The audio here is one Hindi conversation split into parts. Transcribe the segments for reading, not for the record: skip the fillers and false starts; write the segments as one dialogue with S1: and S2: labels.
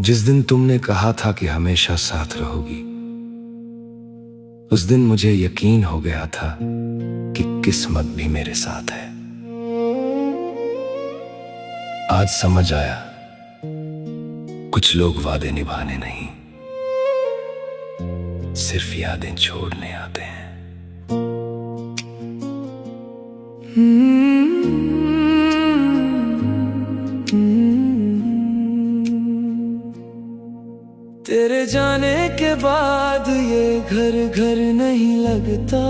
S1: जिस दिन तुमने कहा था कि हमेशा साथ रहोगी, उस दिन मुझे यकीन हो गया था कि किस्मत भी मेरे साथ है। आज समझ आया, कुछ लोग वादे निभाने नहीं, सिर्फ यादें छोड़ने आते हैं।
S2: तेरे जाने के बाद ये घर घर नहीं लगता,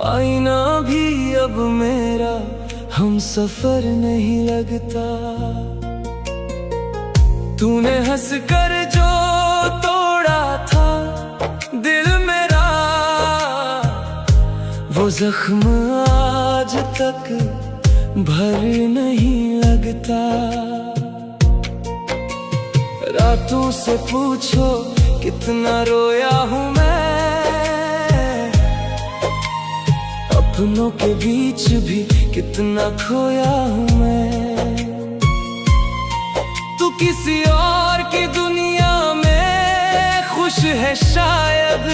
S2: आईना भी अब मेरा हम सफर नहीं लगता। तूने हंस कर जो तोड़ा था दिल मेरा, वो जख्म आज तक भर नहीं लगता। रातों से पूछो कितना रोया हूँ मैं, अपनों के बीच भी कितना खोया हूँ मैं। तू किसी और की दुनिया में खुश है शायद,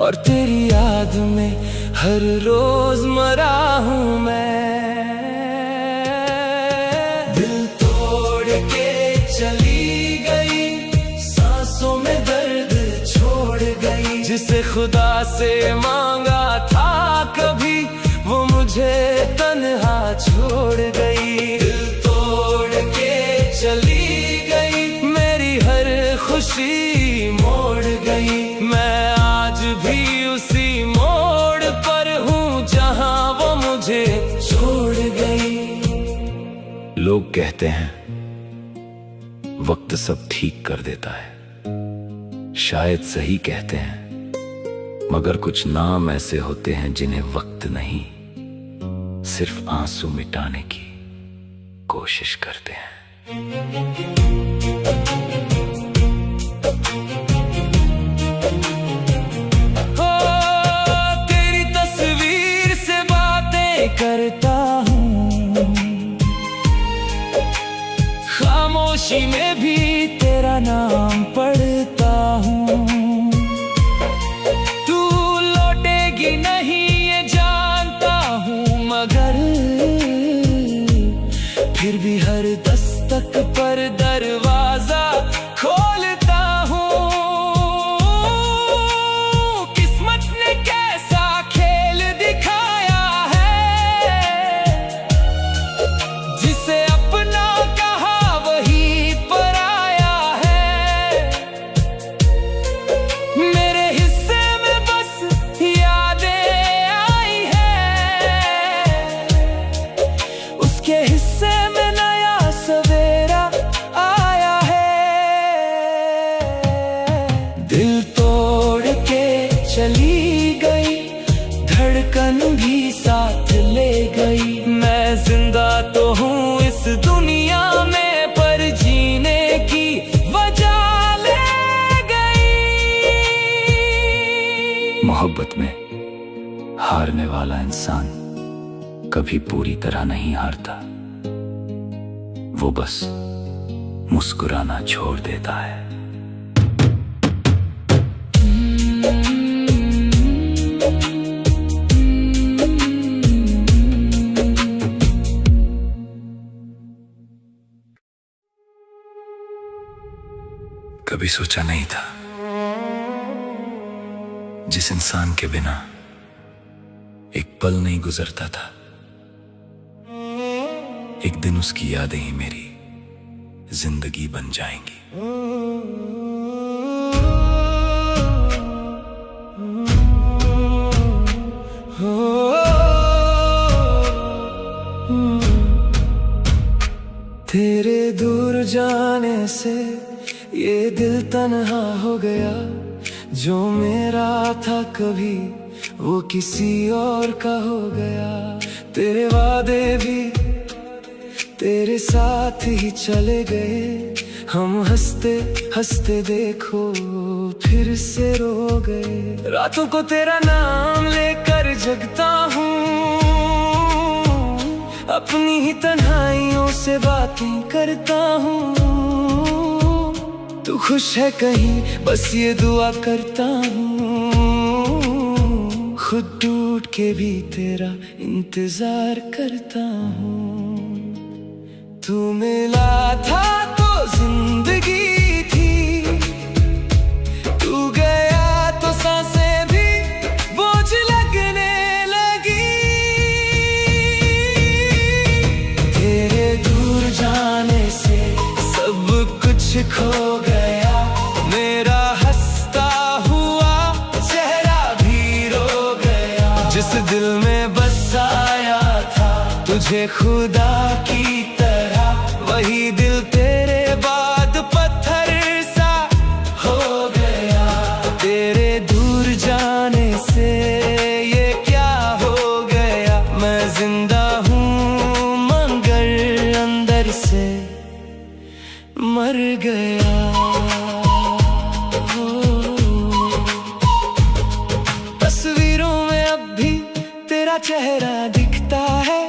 S2: और तेरी याद में हर रोज मरा हूँ मैं। दिल तोड़ के चली गई, सांसों में दर्द छोड़ गई। जिसे खुदा से मांगा था कभी, वो मुझे तन्हा छोड़ गई। दिल तोड़ के चली गई, मेरी हर खुशी मोड़ गई। मैं आज भी उसी मोड़ पर हूँ जहाँ वो मुझे छोड़ गई।
S1: लोग कहते हैं वक्त सब ठीक कर देता है, शायद सही कहते हैं, मगर कुछ नाम ऐसे होते हैं जिन्हें वक्त नहीं, सिर्फ आंसू मिटाने की कोशिश करते हैं।
S2: हो तेरी तस्वीर से बातें करता हूँ, खामोशी में भी तेरा नाम पढ़ता हूँ। तू लौटेगी नहीं ये जानता हूँ, मगर फिर भी हर दस्तक पर दरवाजा खोलता हूँ। किस्मत ने कैसा खेल दिखाया है, जिसे अपना कहा वही पराया है। मेरे हिस्से में बस यादें आई है, उसके हिस्से में नया सवेरा आया है। दिल तोड़ के चली गई, धड़कन भी साथ ले गई। मैं जिंदा तो हूँ इस दुनिया में, पर जीने की वजह ले गई।
S1: मोहब्बत में हारने वाला इंसान कभी पूरी तरह नहीं हारता, वो बस मुस्कुराना छोड़ देता है। कभी सोचा नहीं था, जिस इंसान के बिना एक पल नहीं गुजरता था, एक दिन उसकी यादें ही मेरी जिंदगी बन जाएंगी।
S2: तेरे दूर जाने से ये दिल तन्हा हो गया, जो मेरा था कभी वो किसी और का हो गया। तेरे वादे भी तेरे साथ ही चले गए, हम हंसते हंसते देखो फिर से रो गए। रातों को तेरा नाम लेकर जगता हूँ, अपनी ही तन्हाइयों से बातें करता हूँ। तू खुश है कहीं, बस ये दुआ करता हूँ। खुद टूट के भी तेरा इंतजार करता हूँ। तू मिला था तो जिंदगी थी, तू गया तो सांसें भी बोझ लगने लगी। तेरे दूर जाने से सब कुछ खो गया, मेरा हंसता हुआ चेहरा भी रो गया। जिस दिल में बसाया था तुझे खुदा की तरह, वही दिल तेरे बाद पत्थर सा हो गया। तेरे दूर जाने से ये क्या हो गया, मैं जिंदा हूँ मगर अंदर से मर गया। तस्वीरों में अब भी तेरा चेहरा दिखता है,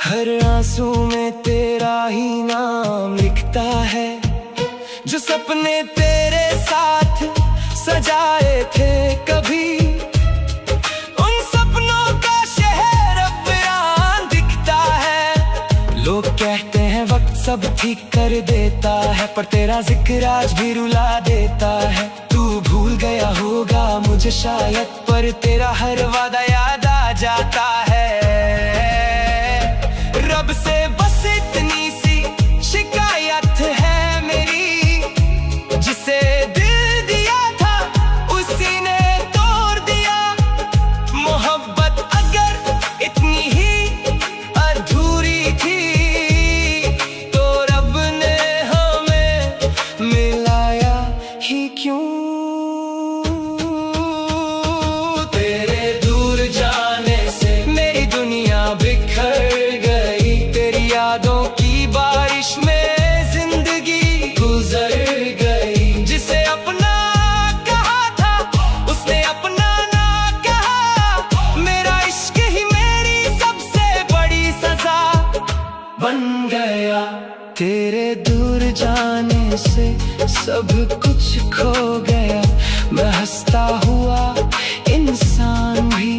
S2: हर आंसू में तेरा ही नाम लिखता है। जो सपने तेरे साथ सजाए थे कभी, उन सपनों का शहर अब वीरान दिखता है। लोग कहते हैं वक्त सब ठीक कर देता है, पर तेरा जिक्र आज भी रुला देता है। तू भूल गया होगा मुझे शायद, पर तेरा हर वादा याद आ जाता है। रब से बस इतनी सी शिकायत है मेरी, जिसे दिल दिया था उसी ने तोड़ दिया। मोहब्बत अगर इतनी ही अधूरी थी, तो रब ने हमें मिलाया ही क्यों। तेरे दूर जाने से मेरी दुनिया बिखर गई, तेरी यादों की बारिश में जिंदगी गुजर गई। जिसे अपना कहा था उसने अपना ना कहा, मेरा इश्क ही मेरी सबसे बड़ी सजा बन गया। तेरे दूर जाने से सब कुछ खो गया, मैं हंसता हुआ इंसान भी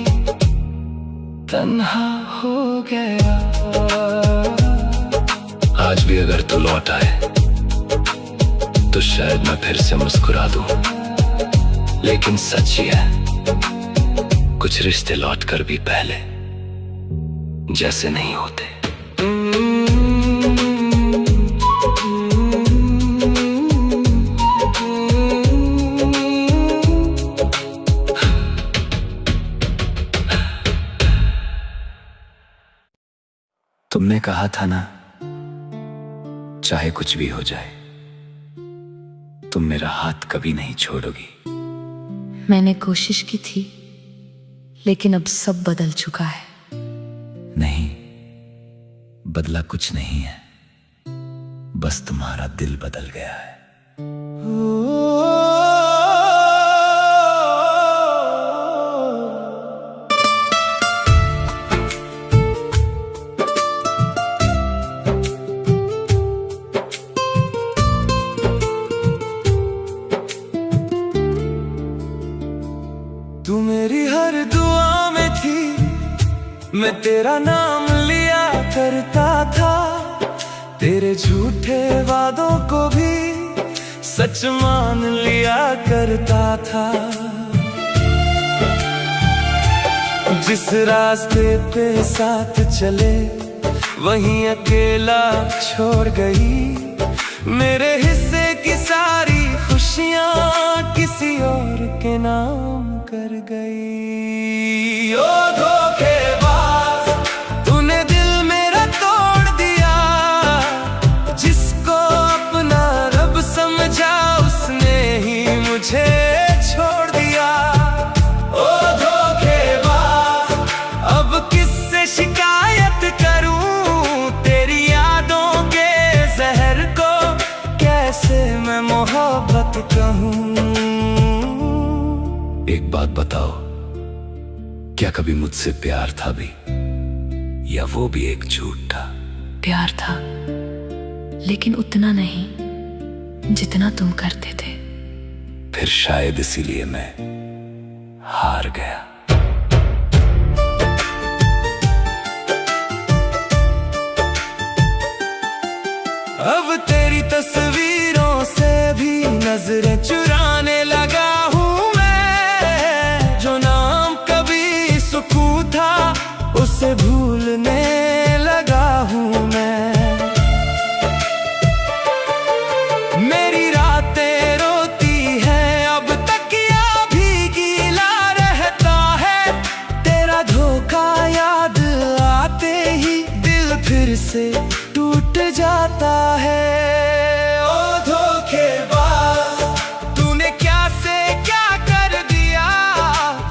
S2: तन्हा हो गया।
S1: आज भी अगर तू लौट आए तो शायद मैं फिर से मुस्कुरा दूं, लेकिन सच ही है कुछ रिश्ते लौट कर भी पहले जैसे नहीं होते। तुमने कहा था ना, चाहे कुछ भी हो जाए तुम मेरा हाथ कभी नहीं छोड़ोगी।
S3: मैंने कोशिश की थी, लेकिन अब सब बदल चुका है।
S1: नहीं, बदला कुछ नहीं है, बस तुम्हारा दिल बदल गया है।
S2: तू मेरी हर दुआ में थी, मैं तेरा नाम लिया करता था। तेरे झूठे वादों को भी सच मान लिया करता था। जिस रास्ते पे साथ चले वहीं अकेला छोड़ गई। मेरे हिस्से की सारी खुशियां किसी और के नाम कर गई। ओ धोखेबाज, तूने दिल मेरा तोड़ दिया। जिसको अपना रब समझा उसने ही मुझे छोड़ दिया। ओ धोखेबाज, अब किससे शिकायत करूं तेरी यादों के जहर को, कैसे मैं मोहब्बत कहूं।
S1: एक बात बताओ, क्या कभी मुझसे प्यार था भी या वो भी एक झूठ था?
S3: प्यार था, लेकिन उतना नहीं जितना तुम करते थे।
S1: फिर शायद इसीलिए मैं हार गया।
S2: अब तेरी तस्वीरों से भी नजरें चुराने लगा हूँ मैं। जो नाम कभी सुकून था उसे भूलने लगा हूँ मैं। मेरी रातें रोती हैं अब तकिया भी गीला रहता है। तेरा धोखा याद आते ही दिल फिर से टूट जाता है। ओ धोखेबाज, तूने क्या से क्या कर दिया।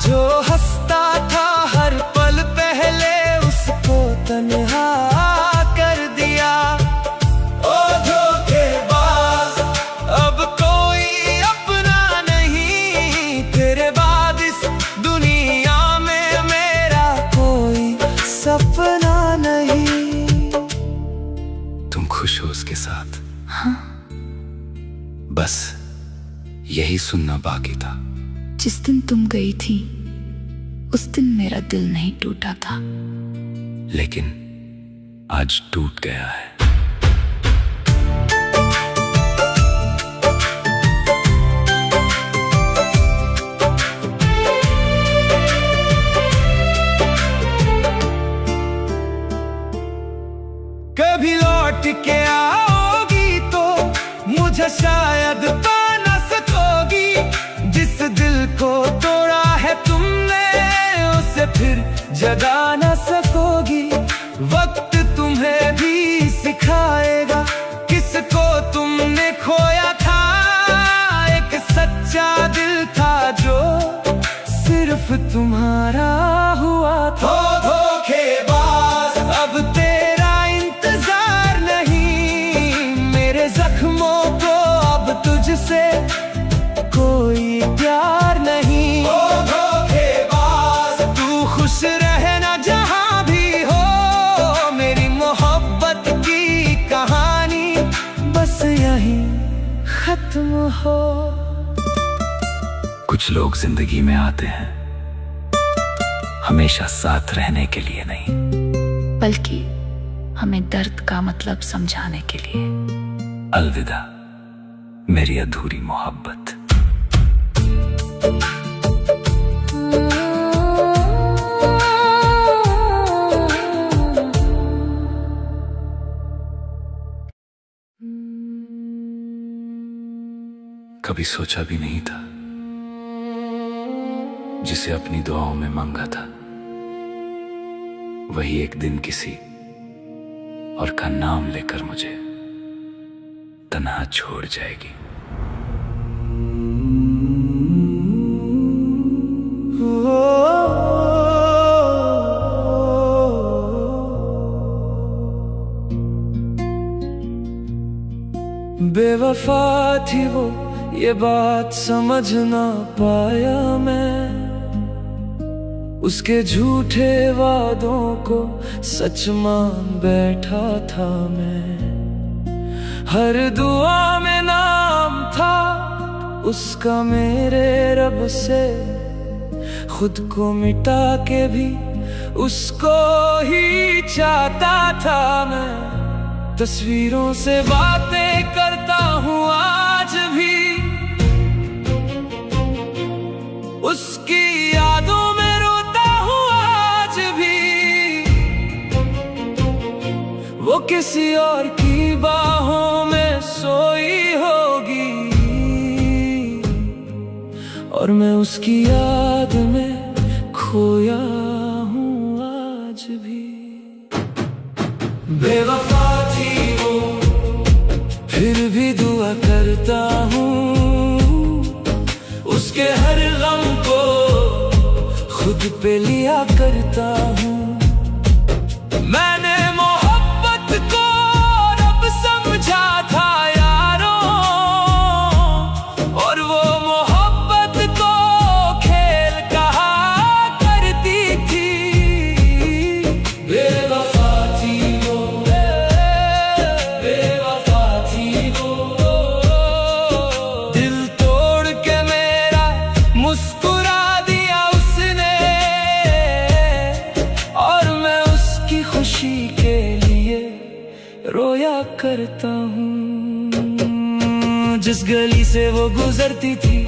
S2: जो हंसता था हर पल पहले उसको तन्हा कर दिया। ओ धोखेबाज, अब कोई अपना नहीं। तेरे बाद इस दुनिया में मेरा कोई सपना नहीं।
S1: तुम खुश हो उसके साथ?
S3: हाँ।
S1: बस यही सुनना बाकी था।
S3: जिस दिन तुम गई थी उस दिन मेरा दिल नहीं टूटा था,
S1: लेकिन आज टूट गया है।
S2: कभी लौट के आओगी तो मुझे शायद पा न सकोगी। जिस दिल को तोड़ा है तुमने उसे फिर जगा न सकोगी। वक्त तुम्हें भी सिखाएगा किसको तुमने खोया था। एक सच्चा दिल था जो सिर्फ तुम्हारा हुआ था। धोखेबाज, अब तेरा इंतजार नहीं। मेरे जख्मों को अब तुझसे कोई प्यार नहीं। ओ धोखेबाज, तू खुश रहना जहां भी हो। मेरी मोहब्बत की कहानी बस यहीं खत्म हो।
S1: कुछ लोग जिंदगी में आते हैं हमेशा साथ रहने के लिए नहीं,
S3: बल्कि हमें दर्द का मतलब समझाने के लिए।
S1: अलविदा मेरी अधूरी मोहब्बत। कभी सोचा भी नहीं था जिसे अपनी दुआओं में मांगा था वही एक दिन किसी और का नाम लेकर मुझे तन्हा छोड़ जाएगी।
S2: बेवफा थी वो, ये बात समझ ना पाया मैं। उसके झूठे वादों को सच मान बैठा था मैं। हर दुआ में नाम था उसका मेरे रब से। खुद को मिटा के भी उसको ही चाहता था मैं। तस्वीरों से बातें करता हूँ आज भी, उसकी यादों में रोता हूँ आज भी। वो किसी और की बाहों में सोई होगी और मैं उसकी याद में खोया हूँ आज भी। बेवफा थी वो, फिर भी दुआ करता हूँ उसके हर गम को खुद पे लिया करता हूँ। मैंने मोहब्बत को रब समझा था यारों, और वो मोहब्बत को खेल कहा करती थी। बेवफा खुशी के लिए रोया करता हूँ। जिस गली से वो गुजरती थी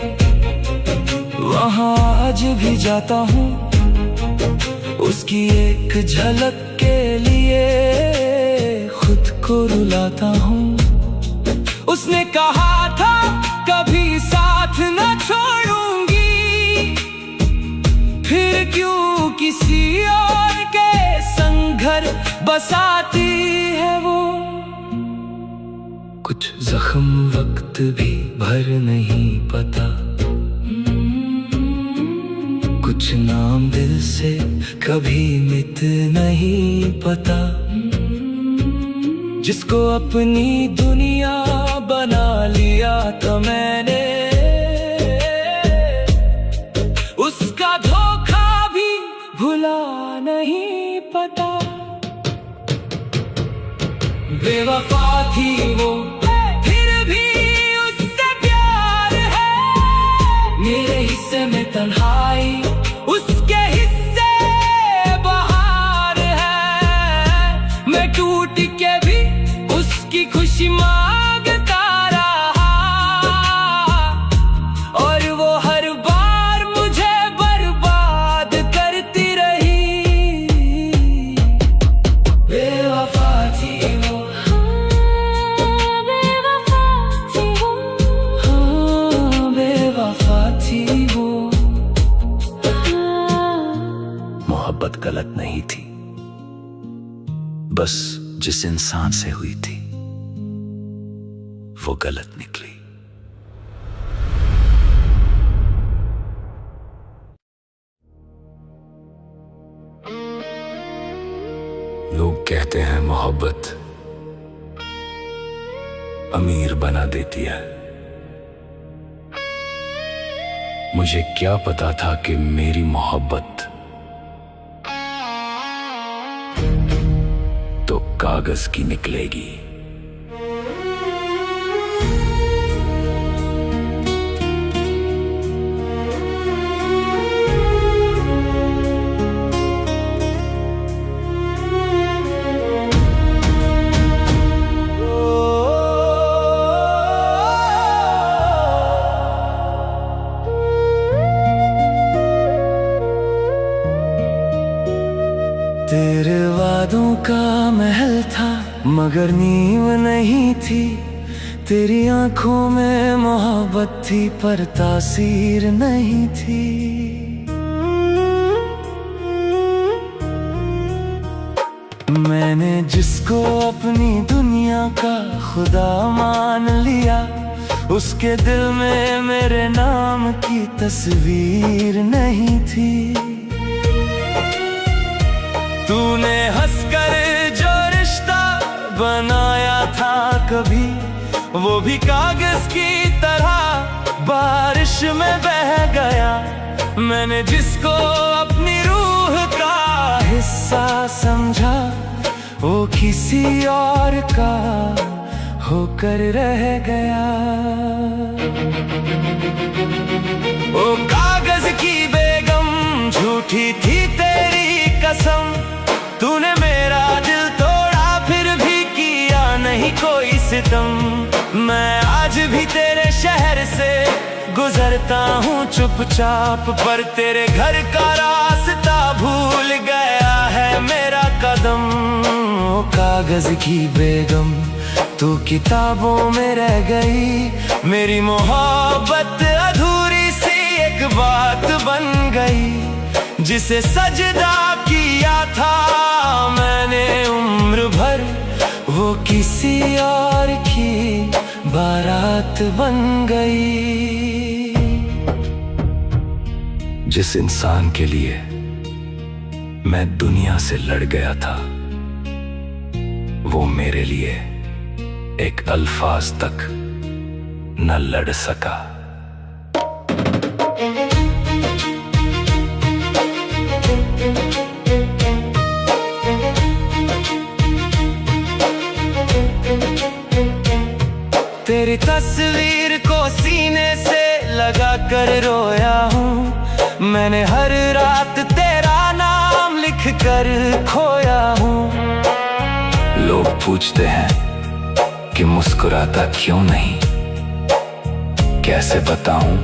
S2: वहाँ आज भी जाता हूँ। उसकी एक झलक के लिए खुद को रुलाता हूँ। उसने कहा था कभी साथ न छोड़ूंगी, फिर क्यों किसी और के संग घर बसाती है वो। कुछ जख्म वक्त भी भर नहीं पता, कुछ नाम दिल से कभी मिट नहीं पता। जिसको अपनी दुनिया बना लिया था मैंने, उसका धोखा भी भुला नहीं पता। बेवफा थी वो फिर भी उससे प्यार है। मेरे हिस्से में तन्हाई, उसके हिस्से बहार है। मैं टूट के भी उसकी खुशी मांगता रहा, और वो हर बार मुझे बर्बाद करती रही। बेवफा थी वो, बेवफा थी वो, हाँ बेवफा थी वो।
S1: मोहब्बत गलत नहीं थी, बस जिस इंसान से हुई थी वो गलत निकली। लोग कहते हैं मोहब्बत अमीर बना देती है। मुझे क्या पता था कि मेरी मोहब्बत तो कागज की निकलेगी।
S2: तेरे वादों का महल था मगर नींव नहीं थी। तेरी आंखों में मोहब्बत थी पर तासीर नहीं थी। मैंने जिसको अपनी दुनिया का खुदा मान लिया, उसके दिल में मेरे नाम की तस्वीर नहीं थी। तूने हंसकर जो रिश्ता बनाया था कभी, वो भी कागज की तरह बारिश में बह गया। मैंने जिसको अपनी रूह का हिस्सा समझा, वो किसी और का होकर रह गया। ओ कागज की बेगम, झूठी थी तेरी कसम। तूने मेरा दिल तोड़ा फिर भी किया नहीं कोई सितम। मैं आज भी तेरे शहर से गुजरता हूँ चुपचाप, पर तेरे घर का रास्ता भूल गया है मेरा कदम। ओ कागज की बेगम, तू किताबों में रह गई। मेरी मोहब्बत अधूरी सी एक बात बन गई। जिसे सजदा किया था मैंने उम्र भर, वो किसी और की बारात बन गई।
S1: जिस इंसान के लिए मैं दुनिया से लड़ गया था, वो मेरे लिए एक अल्फाज तक न लड़ सका।
S2: तेरी तस्वीर को सीने से लगा कर रोया हूँ। मैंने हर रात तेरा नाम लिख कर खोया हूँ।
S1: पूछते हैं कि मुस्कुराता क्यों नहीं। कैसे बताऊं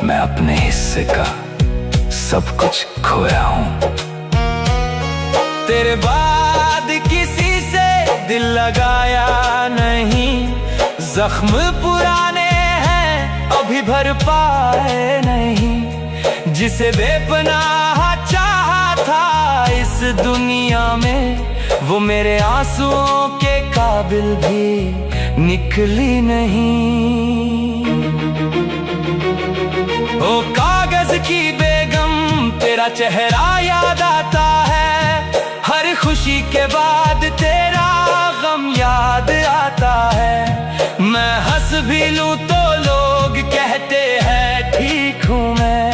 S1: मैं अपने हिस्से का सब कुछ खोया हूं।
S2: तेरे बाद किसी से दिल लगाया नहीं, जख्म पुराने हैं अभी भर पाए नहीं। जिसे बेपनाह चाहा था इस दुनिया में, वो मेरे आंसुओं के काबिल भी निकली नहीं। ओ कागज की बेगम तेरा चेहरा याद आता है, हर खुशी के बाद तेरा गम याद आता है। मैं हंस भी लूं तो लोग कहते हैं ठीक हूं मैं,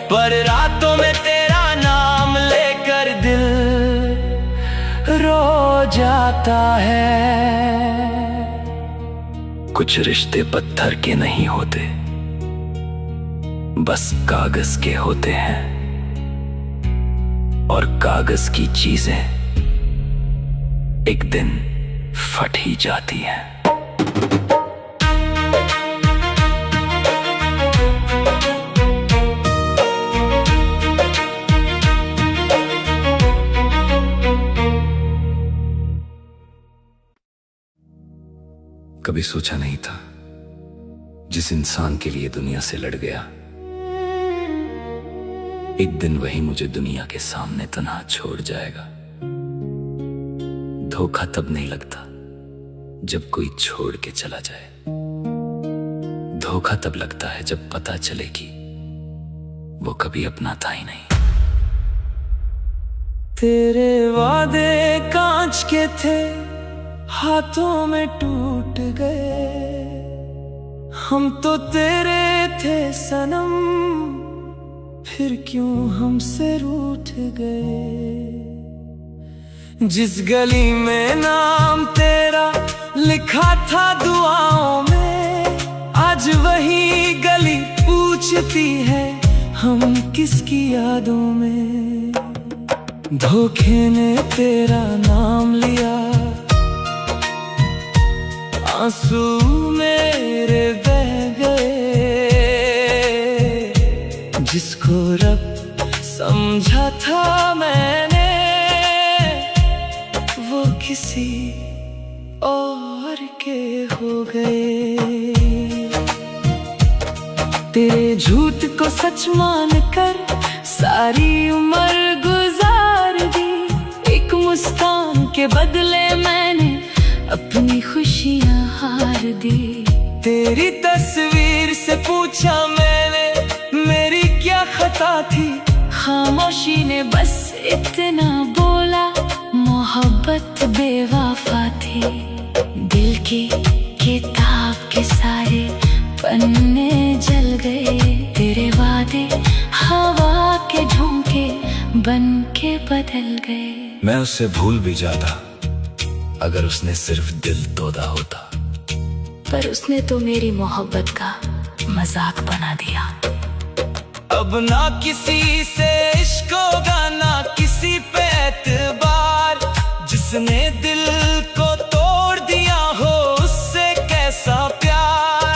S2: पर रातों में तेरा नाम लेकर दिल रो जाता है।
S1: कुछ रिश्ते पत्थर के नहीं होते, बस कागज के होते हैं, और कागज की चीजें एक दिन फट ही जाती हैं। कभी सोचा नहीं था जिस इंसान के लिए दुनिया से लड़ गया, एक दिन वही मुझे दुनिया के सामने तन्हा छोड़ जाएगा। धोखा तब नहीं लगता जब कोई छोड़ के चला जाए, धोखा तब लगता है जब पता चले कि वो कभी अपना था ही नहीं।
S2: तेरे वादे कांच के थे, हाथों में टूट गए। हम तो तेरे थे सनम, फिर क्यों हमसे रूठ गए। जिस गली में नाम तेरा लिखा था दुआओं में, आज वही गली पूछती है हम किसकी यादों में। धोखे ने तेरा नाम लिया, आंसू मेरे बह गए। जिसको रब समझा था मैंने, वो किसी और के हो गए। तेरे झूठ को सच मान कर सारी उम्र गुजार दी। एक मुस्कान के बदले मैंने अपनी खुशियां हार दी। तेरी तस्वीर से पूछा मैंने मेरी क्या खता थी, खामोशी ने बस इतना बोला मोहब्बत बेवफा थी। दिल की किताब के सारे पन्ने जल गए, तेरे वादे हवा के झोंके बन के बदल गए।
S1: मैं उसे भूल भी जाता अगर उसने सिर्फ दिल तोड़ा होता,
S3: पर उसने तो मेरी मोहब्बत का मजाक बना दिया।
S2: अब ना किसी से इश्क होगा ना किसी पे एतबार, जिसने दिल को तोड़ दिया हो उससे कैसा प्यार।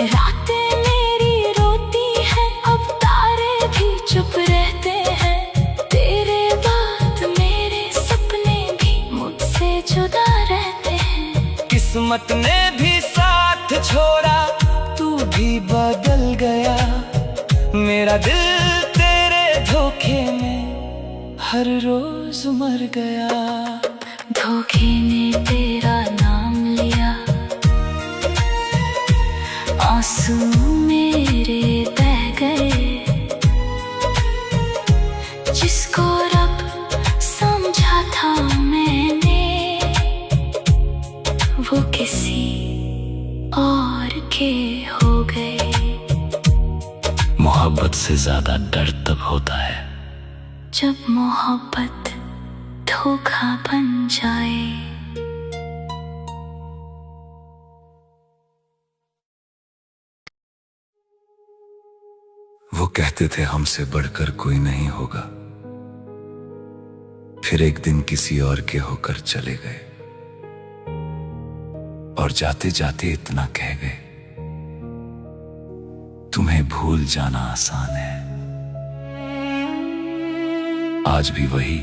S3: रातें मेरी रोती हैं, अब तारे भी चुप रहते हैं। तेरे बाद मेरे सपने भी मुझसे जुदा रहते हैं।
S2: किस्मत ने भी साथ छोड़ा, तू भी बदल गया। मेरा दिल तेरे धोखे में हर रोज मर गया।
S3: धोखे ने तेरा नाम लिया, आंसू मेरे बह गए। जिसको रब समझा था मैंने, वो किसी और के हो गए।
S1: मोहब्बत से ज्यादा डर तब होता है
S3: जब मोहब्बत धोखा बन जाए।
S1: वो कहते थे हमसे बढ़कर कोई नहीं होगा, फिर एक दिन किसी और के होकर चले गए। और जाते जाते इतना कह गए, तुम्हें भूल जाना आसान है। आज भी वही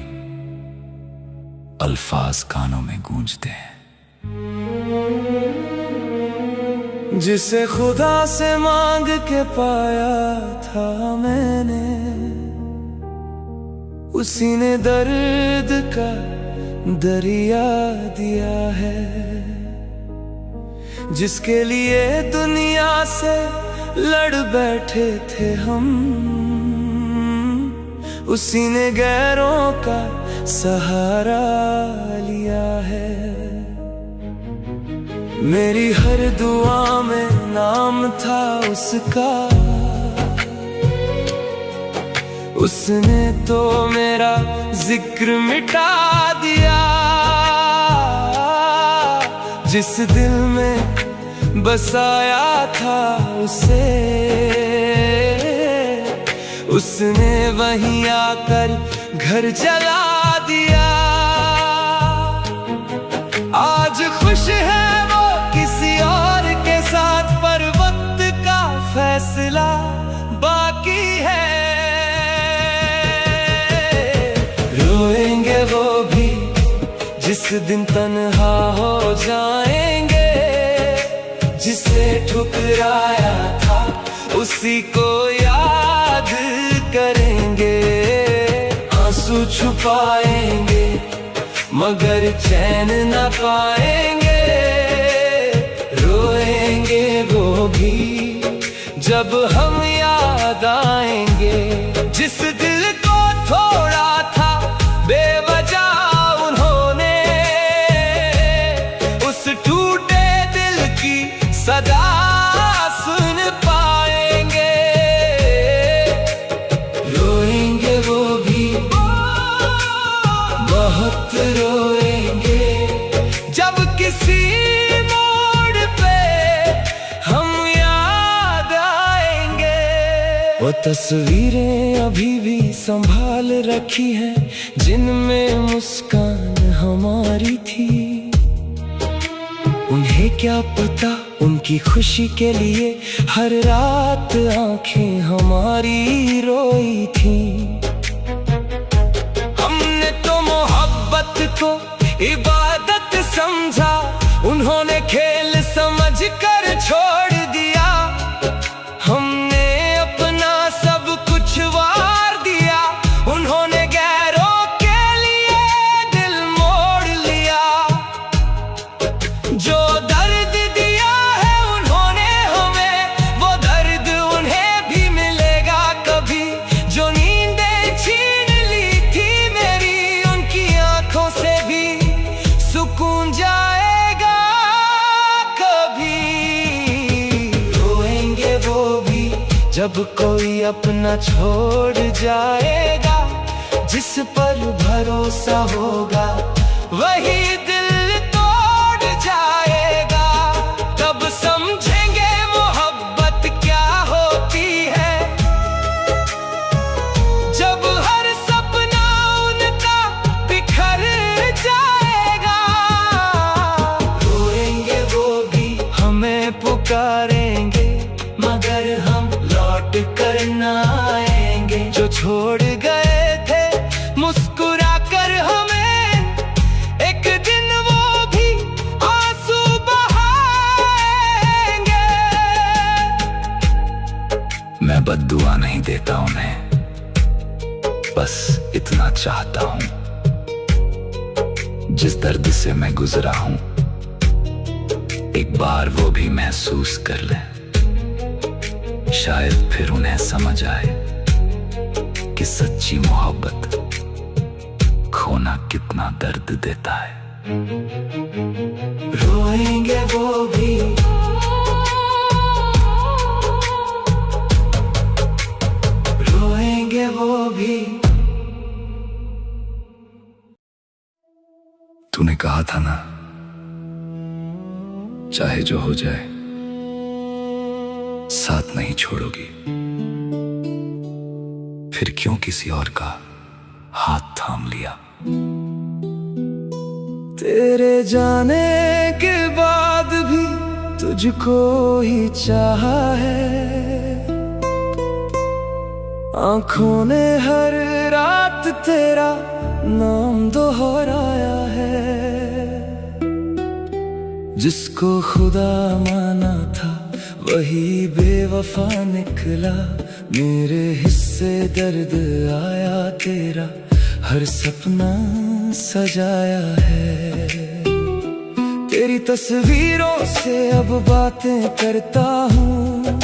S1: अल्फाज कानों में गूंजते हैं।
S2: जिसे खुदा से मांग के पाया था मैंने, उसी ने दर्द का दरिया दिया है। जिसके लिए दुनिया से लड़ बैठे थे हम, उसी ने गैरों का सहारा लिया है। मेरी हर दुआ में नाम था उसका, उसने तो मेरा जिक्र मिटा दिया। जिस दिल में बसाया था उसे, उसने वहीं आकर घर जला दिया। आज खुश है वो किसी और के साथ, पर वक्त का फैसला बाकी है। रोएंगे वो भी जिस दिन तन्हा हो जाएंगे, जिसे ठुकराया था उसी को याद करेंगे। आंसू छुपाएंगे मगर चैन न पाएंगे। रोएंगे वो भी जब हम याद आएंगे। जिस दिल को थोड़ा था बेवजह उन्होंने, उस टूटे दिल की सदा सुन पाएंगे। रोएंगे वो भी बहुत रोएंगे, जब किसी मोड़ पे हम याद आएंगे। वो तस्वीरें अभी भी संभाल रखी हैं, जिनमें मुस्कान हमारी थी। उन्हें क्या पता उनकी खुशी के लिए हर रात आंखें हमारी रोई थी। हमने तो मोहब्बत को इबादत समझा, उन्होंने खेल समझ कर छोड़ दिया। हमने अपना सब कुछ वार दिया, उन्होंने गैरों के लिए दिल मोड़ लिया। जो दर्द दिया है उन्होंने हमें, वो दर्द उन्हें भी मिलेगा कभी। जो नींदें छीन ली थी मेरी, उनकी आंखों से भी सुकून जाएगा कभी। रोएंगे वो भी जब कोई अपना छोड़ जाएगा। जिस पर भरोसा होगा वही दिल तोड़ जाएगा। तब समझेंगे मोहब्बत क्या होती है, जब हर सपना उनका बिखर जाएगा। रोएंगे वो भी हमें पुकारेंगे, मगर हम लौट कर ना आएंगे। जो छोड़ गए थे मुस्कुरा कर हमें, एक दिन वो भी आंसू बहाएंगे।
S1: मैं बद्दुआ नहीं देता उन्हें, बस इतना चाहता हूं, जिस दर्द से मैं गुजरा हूं एक बार वो भी महसूस कर लें। शायद फिर उन्हें समझ आए कि सच्ची मोहब्बत खोना कितना दर्द देता है।
S2: रोएंगे वो भी रोएंगे वो भी।
S1: तूने कहा था ना, चाहे जो हो जाए साथ नहीं छोड़ोगी। फिर क्यों किसी और का हाथ थाम लिया?
S2: तेरे जाने के बाद भी तुझको ही चाहा है। आंखों ने हर रात तेरा नाम दोहराया है। जिसको खुदा माना था वही बेवफा निकला। मेरे हिस्से दर्द आया, तेरा हर सपना सजाया है। तेरी तस्वीरों से अब बातें करता हूँ,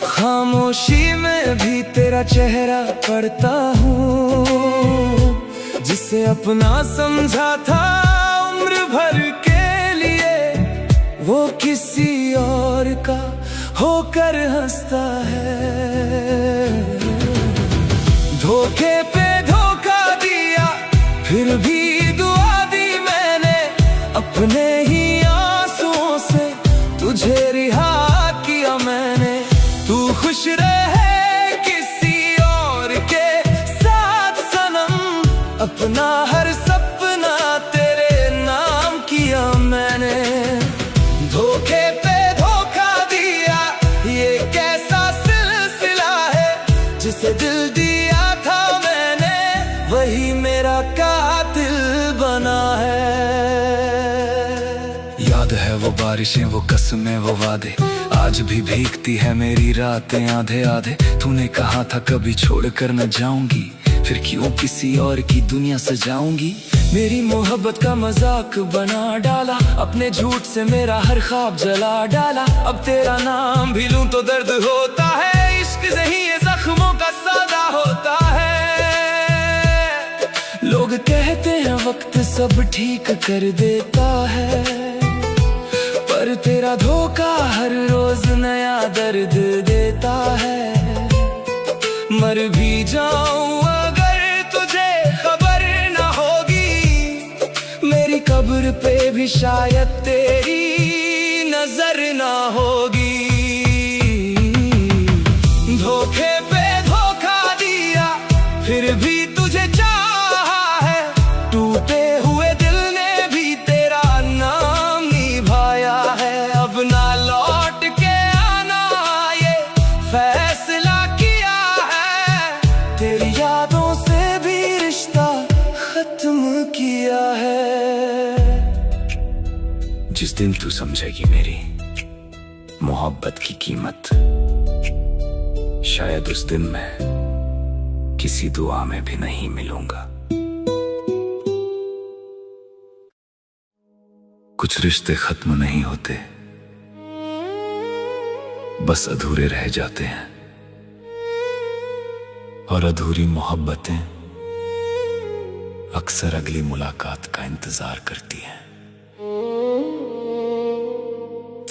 S2: खामोशी में भी तेरा चेहरा पढ़ता हूँ। जिसे अपना समझा था उम्र भर के लिए, वो किसी और का होकर हंसता है। धोखे पे धोखा दिया, फिर भी दुआ दी मैंने। अपने ही आंसुओं से तुझे रिहा किया मैंने। तू खुश रहे किसी और के साथ सनम, अपना हर सपना तेरे नाम किया मैंने। धोखे पे धोखा दिया, ये कैसा सिलसिला है। जिसे दिल दिया था मैंने, वही मेरा कातिल बना है। याद है वो बारिशें, वो कसमें, वो वादे, आज भी भीगती है मेरी रातें आधे आधे। तूने कहा था कभी छोड़कर न जाऊंगी, फिर क्यों किसी और की दुनिया सजाऊंगी। मेरी मोहब्बत का मजाक बना डाला, अपने झूठ से मेरा हर ख्वाब जला डाला। अब तेरा नाम भी लूं तो दर्द होता है। इश्क से ही ये जख्मों का सौदा होता है। लोग कहते हैं वक्त सब ठीक कर देता है, पर तेरा धोखा हर रोज नया दर्द देता है। मर भी जाऊं अगर तुझे खबर ना होगी, मेरी कब्र पे भी शायद तेरी नजर ना होगी। धोखे पे धोखा दिया, फिर भी तुझे चाहा है। टूटे हुए दिल ने भी तेरा नाम निभाया है। अब ना लौट के आना, ये फैसला किया है। तेरी यादों से भी रिश्ता खत्म किया है।
S1: जिस दिन तू समझेगी मेरी मोहब्बत की कीमत, शायद उस दिन मैं किसी दुआ में भी नहीं मिलूंगा। कुछ रिश्ते खत्म नहीं होते, बस अधूरे रह जाते हैं। और अधूरी मोहब्बतें अक्सर अगली मुलाकात का इंतजार करती हैं।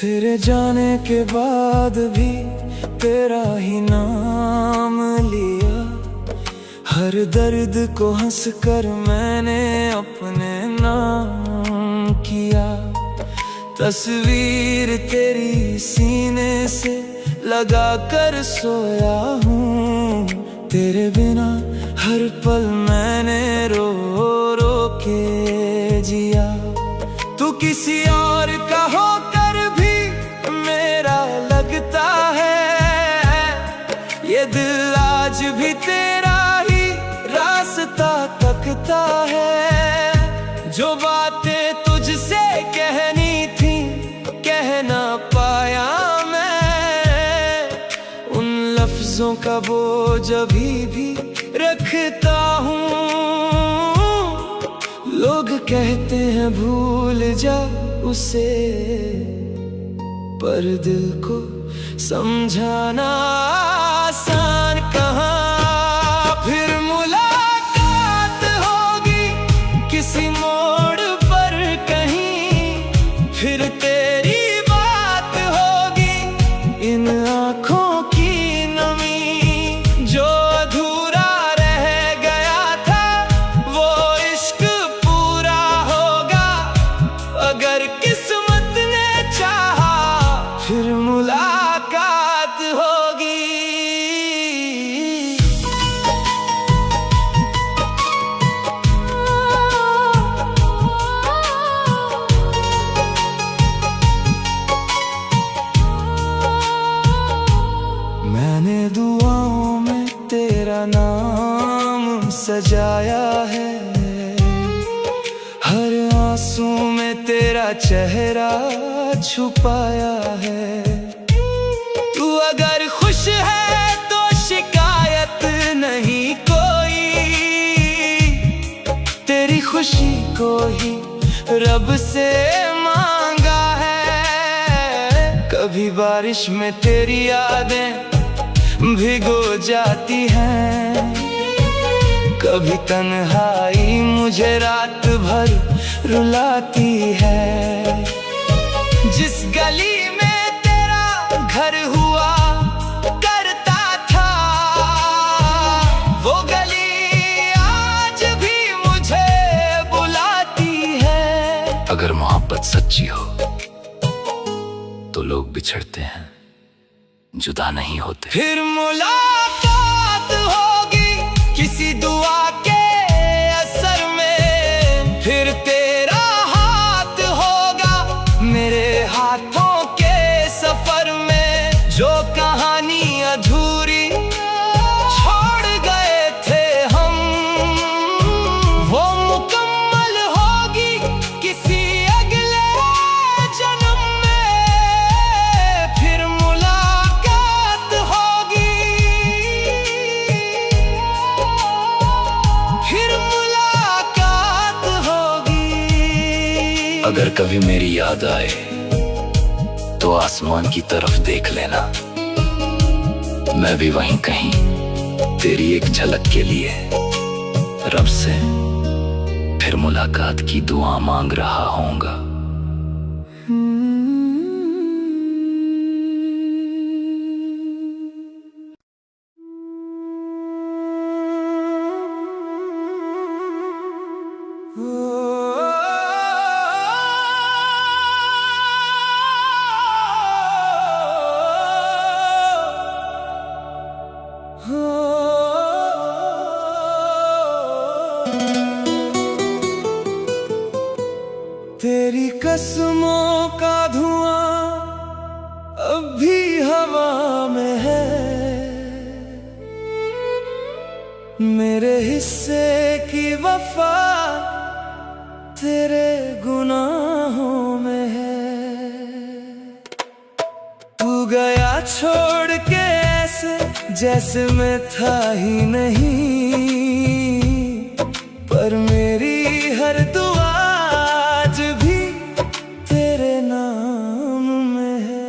S2: तेरे जाने के बाद भी तेरा ही नाम लिया। हर दर्द को हंसकर मैंने अपने नाम किया। तस्वीर तेरी सीने से लगा कर सोया हूँ। तेरे बिना हर पल मैंने रो रो के जिया। तू किसी और का होकर भी मेरा लगता है। ये दिल आज भी तेरा ही रास्ता तकता है। जो बातें तुझसे कहनी थी कह ना पाया मैं, उन लफ्जों का बोझ अभी भी रखता हूँ। लोग कहते हैं भूल जा उसे, पर दिल को समझाना आसान कहाँ। फिर मुलाकात होगी किसी मोड़ पर कहीं, फिर तेरी बात होगी इन आँखों की नमी। जो अधूरा रह गया था वो इश्क पूरा होगा, अगर किस्मत ने चाहा फिर मुलाकात होगी। सजाया है। हर आंसू में तेरा चेहरा छुपाया है। तू अगर खुश है तो शिकायत नहीं कोई, तेरी खुशी को ही रब से मांगा है। कभी बारिश में तेरी यादें भिगो जाती हैं, कभी तन्हाई मुझे रात भर रुलाती है। जिस गली में तेरा घर हुआ करता था, वो गली आज भी मुझे बुलाती है।
S1: अगर मोहब्बत सच्ची हो तो लोग बिछड़ते हैं, जुदा नहीं होते।
S2: फिर मुलाकात होगी किसी दुआ के असर में, फिर तेरा हाथ होगा मेरे हाथों के सफर में। जो कहानी अधूरी छोड़ गए थे हम, वो मुकम्मल होगी किसी अगले जन्म में। फिर मुलाकात होगी, फिर मुलाकात होगी।
S1: अगर कभी मेरी याद आए तो आसमान की तरफ देख लेना, मैं भी वहीं कहीं तेरी एक झलक के लिए रब से फिर मुलाकात की दुआ मांग रहा होऊंगा।
S2: तेरी कसमों का धुआं अब भी हवा में है, मेरे हिस्से की वफा तेरे गुनाहों में है। तू गया छोड़ के ऐसे जैसे मैं था ही नहीं, पर मेरी हर दुआ आज भी तेरे नाम में है।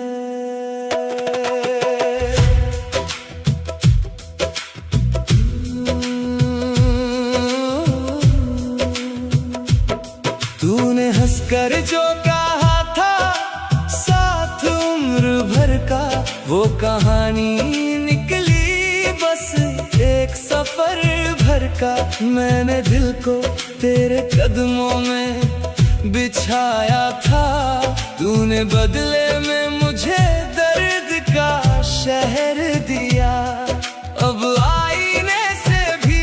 S2: तूने हंसकर जो कहा था साथ उम्र भर का, वो कहानी निकली बस एक सफर भर का। मैंने दिल को तेरे कदमों में बिछाया था, तूने बदले में मुझे दर्द का शहर दिया। अब आईने से भी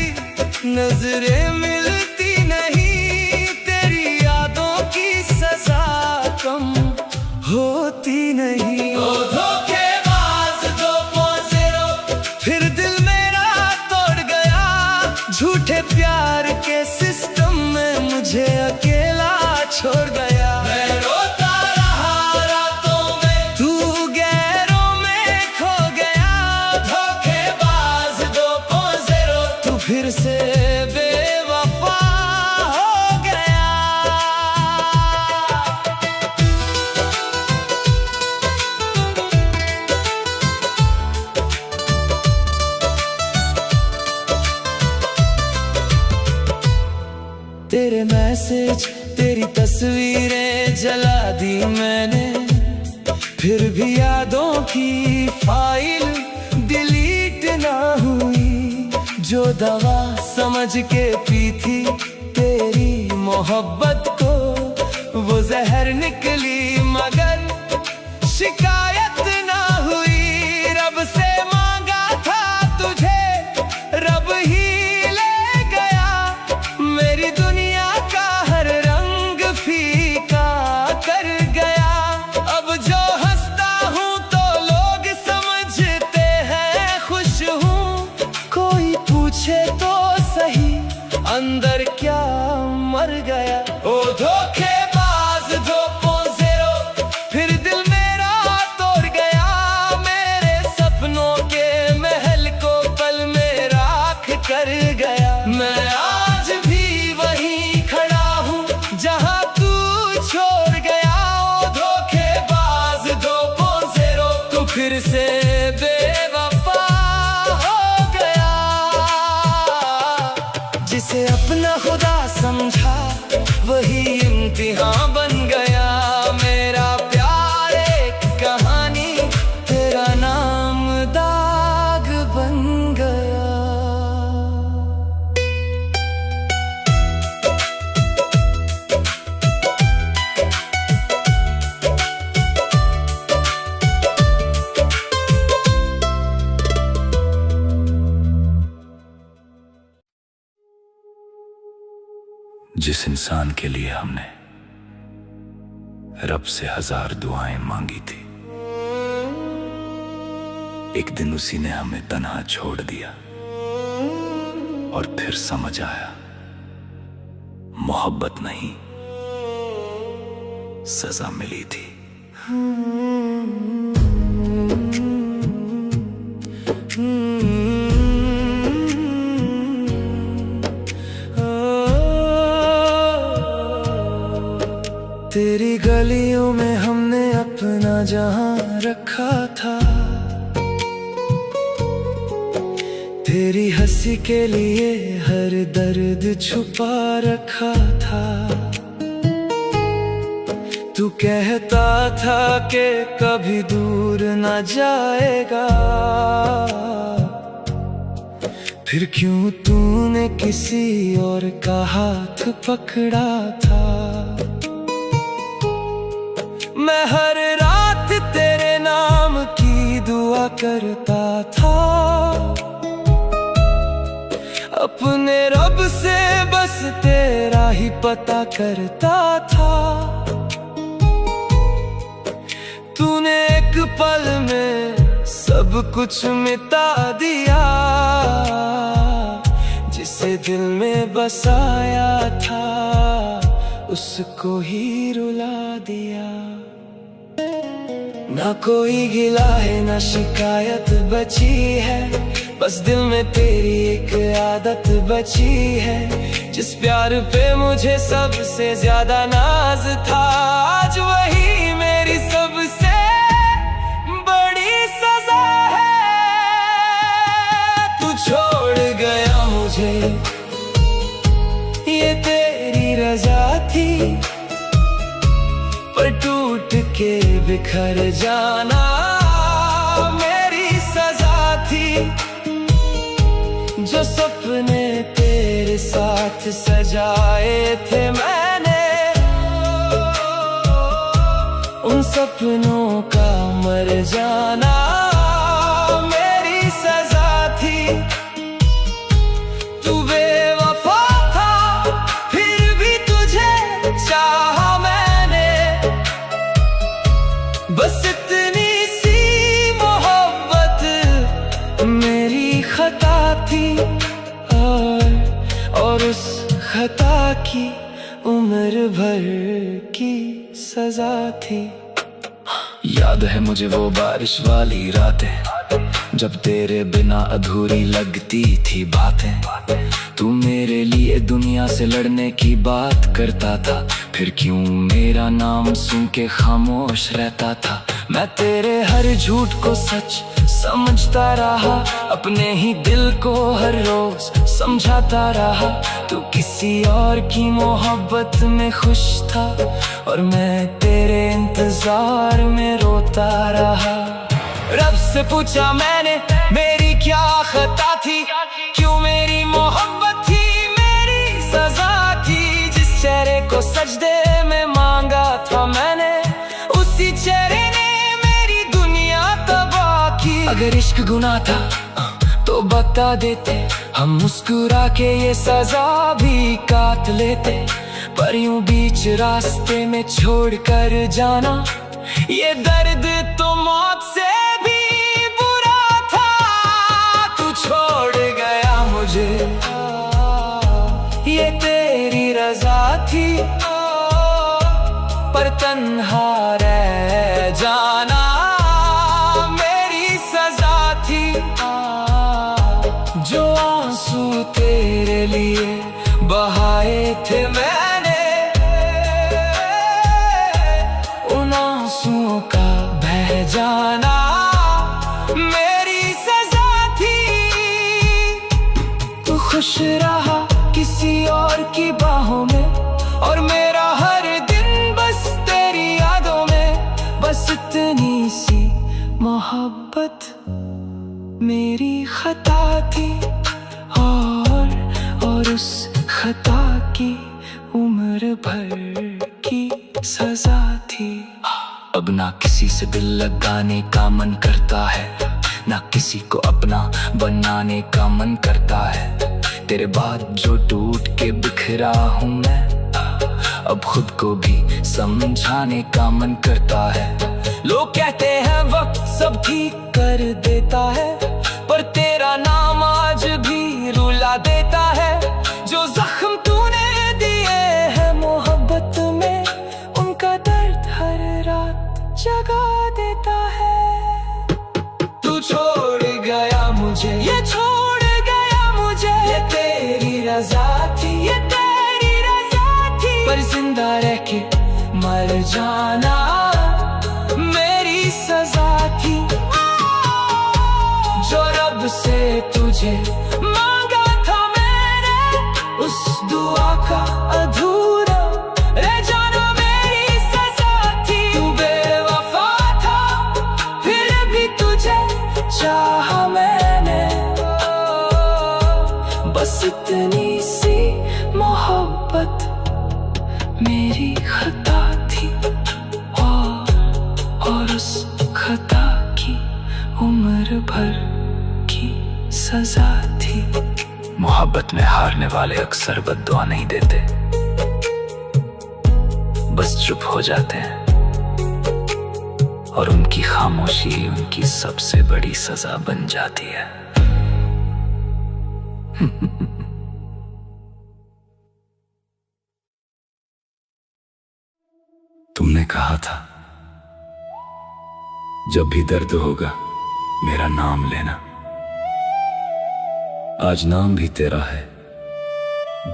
S2: नजरें मिलती नहीं, तेरी यादों की सजा कम होती नहीं। ओ धोखेबाज 2.0 फिर दिल मेरा तोड़ गया, झूठे प्यार के सिस्टम में मुझे अकेला छोड़ गया। मैं रोता रहा रातों में, तू गैरों में खो गया। धोखेबाज 2.0 तू फिर से बेवफा हो गया। तेरे मैसेज तेरी तस्वीरें जला दी मैंने, फिर भी यादों की फाइल डिलीट ना हुई। जो दवा समझ के पी थी तेरी मोहब्बत को, वो जहर निकली मगर शिकायत ना हुई। रब से मांगा था तुझे, रब ही ले गया। मेरी दुनिया का हर रंग फीका कर गया। अब जो हंसता हूँ तो लोग समझते हैं खुश हूँ, कोई पूछे तो सही से बेवफा हो गया। जिसे अपना खुदा समझा वही इम्तिहान बन गया। मेरा प्यार एक कहानी, तेरा नाम दाग बन गया।
S1: जिस इंसान के लिए हमने रब से 1000 दुआएं मांगी थी, एक दिन उसी ने हमें तन्हा छोड़ दिया। और फिर समझ आया, मोहब्बत नहीं सजा मिली थी।
S2: तेरी गलियों में हमने अपना जहां रखा था। तेरी हंसी के लिए हर दर्द छुपा रखा था। तू कहता था कि कभी दूर न जाएगा, फिर क्यों तूने किसी और का हाथ पकड़ा था। मैं हर रात तेरे नाम की दुआ करता था। अपने रब से बस तेरा ही पता करता था। तूने एक पल में सब कुछ मिटा दिया। जिसे दिल में बसाया था उसको ही रुला दिया। ना कोई गिला है ना शिकायत बची है, बस दिल में तेरी एक आदत बची है। जिस प्यार पे मुझे सबसे ज्यादा नाज था, आज वही मेरी सबसे बड़ी सजा है। तू छोड़ गया मुझे, ये तेरी रजा थी, पर टूट के बिखर जाना मेरी सजा थी। जो सपने तेरे साथ सजाए थे मैंने, उन सपनों का मर जाना मेरी सजा थी। तू बेवफा था फिर भी तुझे चाहा मैंने, बस इतनी सी मोहब्बत मेरी खता थी। और उस खता की उम्र भर की सजा थी।
S1: याद है मुझे वो बारिश वाली रातें, जब तेरे बिना अधूरी लगती थी बातें। तू मेरे लिए दुनिया से लड़ने की बात करता था, फिर क्यों मेरा नाम सुन के खामोश रहता था। मैं तेरे हर झूठ को सच समझता रहा, अपने ही दिल को हर रोज समझाता रहा। तू किसी और की मोहब्बत में खुश था और मैं तेरे इंतजार में रोता रहा। रब से पूछा मैंने मेरी क्या खता थी, क्यों मेरी मोहब्बत थी मेरी सजा थी। जिस चेहरे को सजदे में मांगा था मैंने, उसी चेहरे ने मेरी दुनिया तबाह की। अगर इश्क गुनाह था तो बता देते, हम मुस्कुरा के ये सजा भी काट लेते। पर यूं बीच रास्ते में छोड़ कर जाना, ये दर्द तो मौत से भी बुरा था। तू छोड़ गया मुझे, ये तेरी रजा थी, पर तन्हा रह जाना मेरी सजा थी। जो आंसू तेरे लिए बहाए थे मैंने, उन आंसुओं का बह जाना
S2: खुश रहा किसी और की बाहों में, और मेरा हर दिन बस तेरी यादों में। बस इतनी सी मोहब्बत मेरी खता थी, और उस खता की उम्र भर की सजा थी। अब ना किसी से दिल लगाने का मन करता है, ना किसी को अपना बनाने का मन करता है। तेरे बाद जो टूट के बिखरा हूँ मैं, अब खुद को भी समझाने का मन करता है। लोग कहते हैं वक्त सब ठीक कर देता है, पर तेरा नाम आज भी रुला देता है। जो जख्म तूने दिए हैं मोहब्बत में, उनका दर्द हर रात जगा देता है। तू छोड़ गया मुझे, ये छोड़ गया मुझे, ये तेरी रज़ा थी, ये तेरी रज़ा थी। पर जिंदा रह के मर जाना मेरी सजा थी। जो रब से तुझे मांगा था मैंने, उस दुआ का अधूरा रह जाना मेरी सजा थी। तू बेवफा था फिर भी तुझे चाहा मैंने, बस इतनी सी मोहब्बत मेरी खता थी, और उस खता की उम्र भर की सजा थी। मोहब्बत में हारने वाले अक्सर बद्दुआ नहीं देते, बस चुप हो जाते हैं, और उनकी खामोशी उनकी सबसे बड़ी सजा बन जाती है। तुमने कहा था जब भी दर्द होगा मेरा नाम लेना। आज नाम भी तेरा है,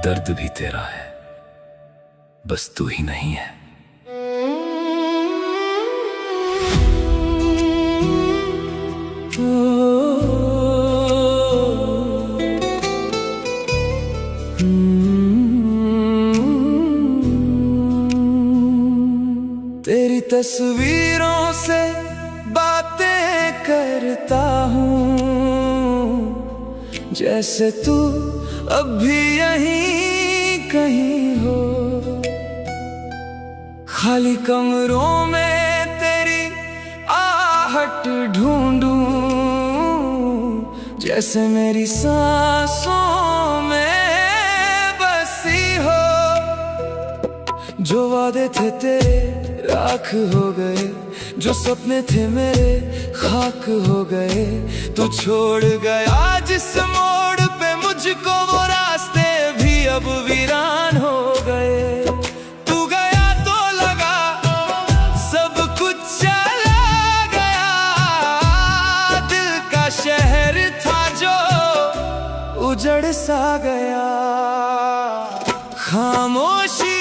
S2: दर्द भी तेरा है, बस तू ही नहीं है। तेरी तस्वीरों से बातें करता हूँ, जैसे तू अब भी यहीं कहीं हो। खाली कमरों में तेरी आहट ढूंढूं, जैसे मेरी सांसों में बसी हो। जो वादे थे तेरे राख हो गए, जो सपने थे मेरे खाक हो गए। तू छोड़ गया जिस मोड़ पे मुझको, वो रास्ते भी अब वीरान हो गए। तू गया तो लगा सब कुछ चला गया, दिल का शहर था जो उजड़ सा गया। खामोशी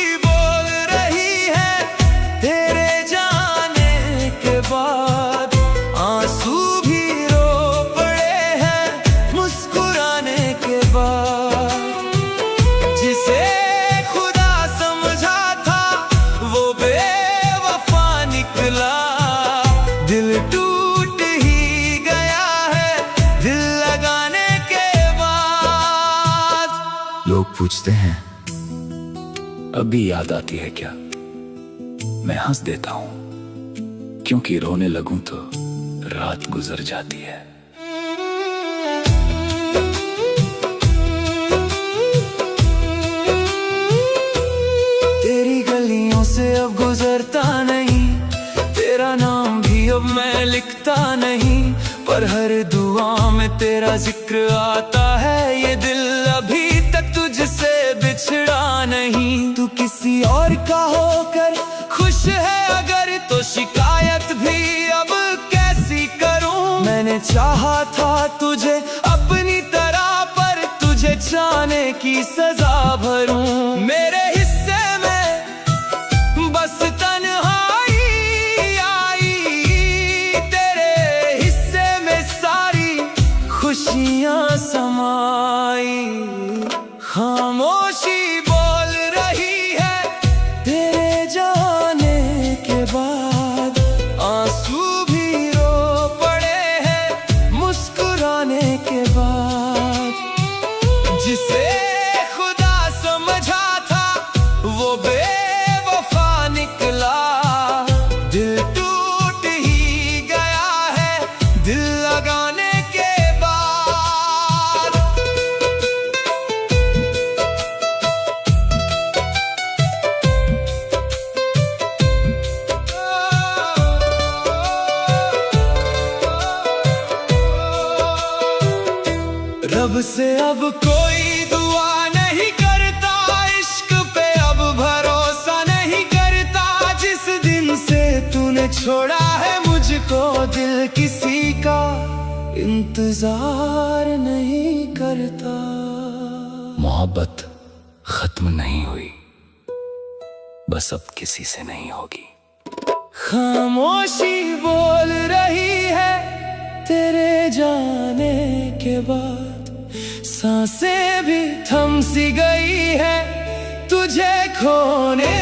S2: आंसू भी रो पड़े हैं मुस्कुराने के बाद। जिसे खुदा समझा था वो बेवफा निकला, दिल टूट ही गया है दिल लगाने के बाद। लोग पूछते हैं अभी याद आती है क्या, मैं हंस देता हूँ, क्योंकि रोने लगूं तो रात गुजर जाती है। तेरी गलियों से अब गुजरता नहीं, तेरा नाम भी अब मैं लिखता नहीं, पर हर दुआ में तेरा जिक्र आता है। ये दिल अभी तक तुझसे बिछड़ा नहीं। तू किसी और का होकर खुश है अगर, तो शिकायत भी अब कैसी करूं। मैंने चाहा था तुझे अपनी तरह, पर तुझे चाहने की सजा भरूं। मेरे हिस्से में बस तन्हाई आई, तेरे हिस्से में सारी खुशियां समाई। जब से अब कोई दुआ नहीं करता, इश्क पे अब भरोसा नहीं करता। जिस दिन से तूने छोड़ा है मुझको, दिल किसी का इंतजार नहीं करता।
S1: मोहब्बत खत्म नहीं हुई, बस अब किसी से नहीं होगी।
S2: खामोशी बोल रही है तेरे जाने के बाद, सांसें भी थम सी गई है तुझे खोने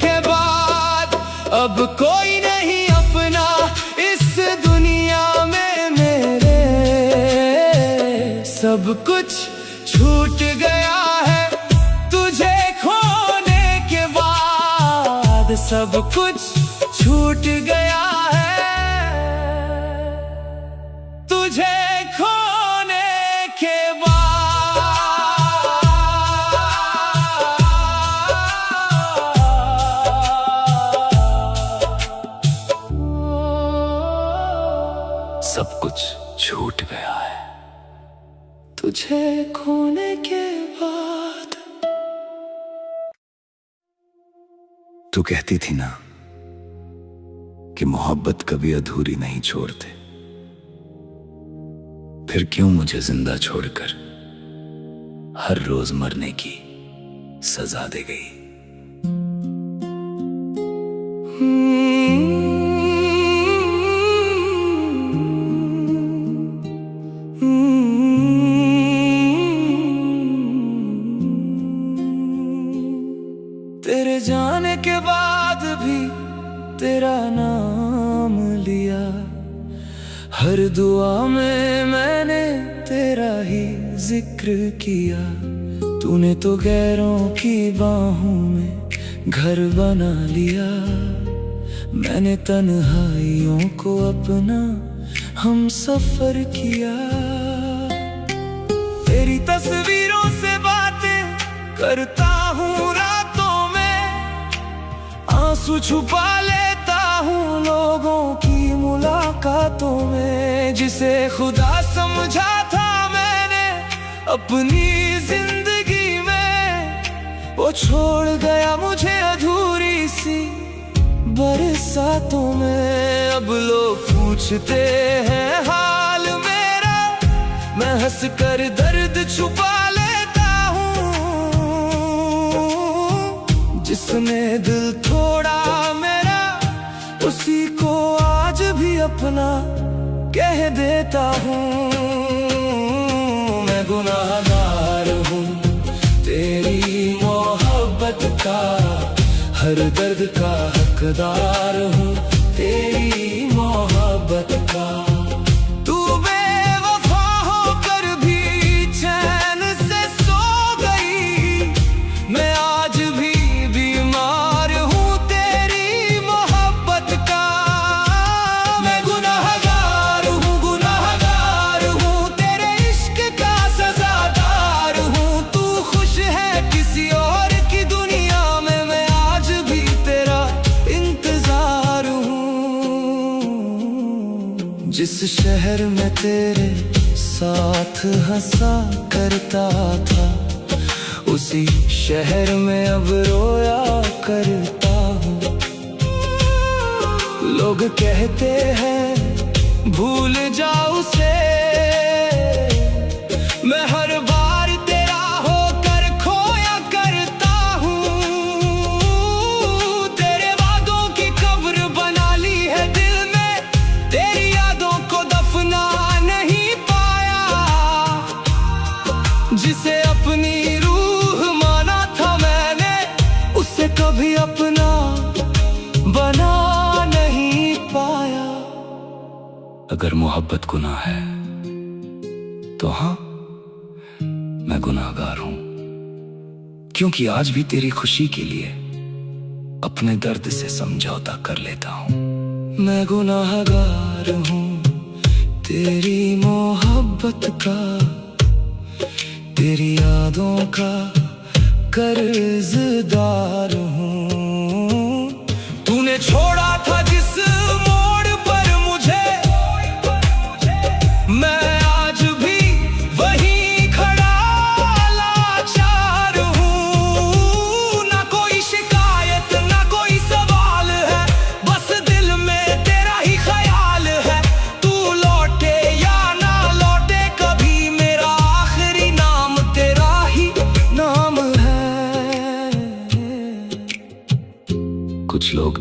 S2: के बाद। अब कोई नहीं अपना इस दुनिया में मेरे, सब कुछ छूट गया है तुझे खोने के बाद। सब कुछ छूट गया है तुझे खोने के बाद।
S1: सब कुछ छूट गया है
S2: तुझे खोने के बाद।
S1: तू कहती थी ना कि मोहब्बत कभी अधूरी नहीं छोड़ते, फिर क्यों मुझे जिंदा छोड़कर हर रोज मरने की सजा दे गई।
S2: तेरे जाने के बाद भी तेरा नाम लिया, हर दुआ में मैंने तेरा ही जिक्र किया। तूने तो गैरों की बाहों में घर बना लिया, मैंने तन्हाइयों को अपना हम सफर किया। तेरी तस्वीरों से बातें करता हूँ रातों में, आंसू छुपा लेता हूँ लोगों की मुलाकातों में। जिसे खुदा समझा था मैंने अपनी जिंदगी में, वो छोड़ गया मुझे अधूरी सी बरसातों में। अब लोग पूछते हैं हाल मेरा, मैं हंस कर दर्द छुपा लेता हूँ। जिसने दिल तोड़ा मेरा, उसी को आज भी अपना कह देता हूँ। मैं गुनाहगार हूँ तेरी मोहब्बत का, हर दर्द का हकदार हूँ तेरी मोहब्बत का। तू बेवफा होकर भी चैन से सो गई, मैं आज भी बीमार हूँ तेरी मोहब्बत का। मैं गुनाहगार हूँ तेरे इश्क का सजादार हूँ। तू खुश है किसी और की दुनिया में, मैं आज भी तेरा इंतजार हूँ। जिस शहर में तेरे साथ हंसा करता था, उसी शहर में अब रोया करता हूँ। लोग कहते हैं भूल जाओ उसे, मैं हर बार तेरा होकर खोया करता हूँ। तेरे वादों की कब्र बना ली है दिल में, तेरी यादों को दफना नहीं पाया। जिसे अपनी रूह माना था मैंने, उसे कभी अपना बना नहीं पाया।
S1: अगर मोहब्बत गुनाह है तो हाँ, मैं गुनाहगार हूं, क्योंकि आज भी तेरी खुशी के लिए अपने दर्द से समझौता कर लेता हूं।
S2: मैं गुनाहगार हूँ तेरी मोहब्बत का, तेरी यादों का कर्जदार हूँ। तूने छोड़ा था जिस मोड़ पर मुझे, मैं आज भी वहीं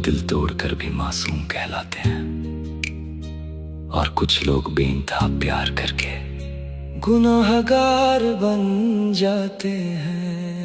S1: दिल तोड़कर भी मासूम कहलाते हैं, और कुछ लोग बेइंतहा प्यार करके
S2: गुनाहगार बन जाते हैं।